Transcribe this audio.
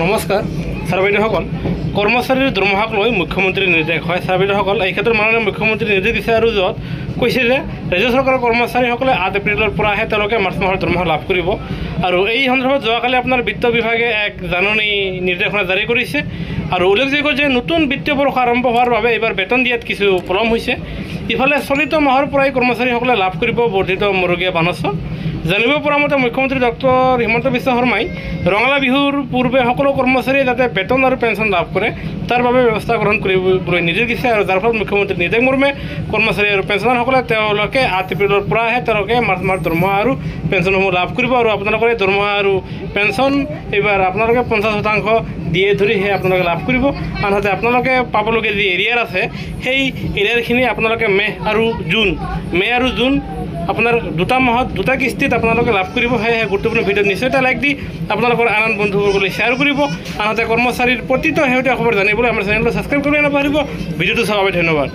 নমস্কাৰ ছাৰ বাইদেউসকল কৰ্মচাৰীৰ দৰমহাক লৈ মুখ্যমন্ত্ৰীৰ নিৰ্দেশ হয়। ছাৰ বাইদেউসকল এই ক্ষেত্ৰত মাননীয় মুখ্যমন্ত্ৰীৰ নিৰ্দেশ দিছে আৰু য'ত কৈছে যে ৰাজ্য চৰকাৰৰ কৰ্মচাৰীসকলে 8 এপ্ৰিলৰ পৰাহে তেওঁলোকে মাৰ্চ মাহৰ দৰমহা লাভ কৰিব। আৰু এই সন্দৰ্ভত যোৱাকালি আপোনাৰ বিত্ত বিভাগে এক জাননী নিৰ্দেশনা জাৰি কৰিছে। আৰু উল্লেখযোগ্য যে নতুন বিত্তীয় বৰ্ষ আৰম্ভ হোৱাৰ বাবে এইবাৰ বেতন দিয়াত কিছু পলম হৈছে। ইফালে চলিত মাহৰ পৰাই কৰ্মচাৰীসকলে লাভ কৰিব বৰ্ধিত মৰুগীয়া বানচ। জানিব পৰা মতে মুখ্যমন্ত্ৰী ডক্টৰ হিমন্ত বিশ্ব শৰ্মাই ৰঙালা বিহুৰ পূৰ্বে সকলো কৰ্মচাৰীয়ে যাতে বেতন আৰু পেঞ্চন লাভ কৰে তাৰ বাবে ব্যৱস্থা গ্ৰহণ কৰিবলৈ নিৰ্দেশ দিছে। আৰু যাৰ ফলত মুখ্যমন্ত্ৰীৰ নিৰ্দেশ মৰ্মে কৰ্মচাৰী আৰু পেঞ্চনাৰসকলে তেওঁলোকে 8 এপ্ৰিলৰ পৰাহে তেওঁলোকে মাৰ্চ মাহৰ দৰমহা আৰু পেঞ্চনসমূহ লাভ কৰিব। আৰু আপোনালোকে দৰমহা আৰু পেঞ্চন এইবাৰ আপোনালোকে 50% দিয়ে ধৰিহে আপোনালোকে লাভ কৰিব। আনহাতে আপোনালোকে পাবলগীয়া যি এৰিয়াৰ আছে সেই এৰিয়াৰখিনি আপোনালোকে মে আৰু জুন আপোনাৰ দুটা মাহত দুটা কিস্তিত আপোনালোকে লাভ কৰিব। সেয়েহে গুৰুত্বপূৰ্ণ ভিডিঅ' নিশ্চয় এটা লাইক দি আপোনালোকৰ আন বন্ধুবৰ্গলৈ শ্বেয়াৰ কৰিব। আনহাতে কৰ্মচাৰীৰ প্ৰতিটো শেহতীয়া খবৰ জানিবলৈ আমাৰ চেনেলটো ছাবস্ক্ৰাইব কৰিব নাপাহৰিব। ভিডিঅ'টো চাবৰ বাবে ধন্যবাদ।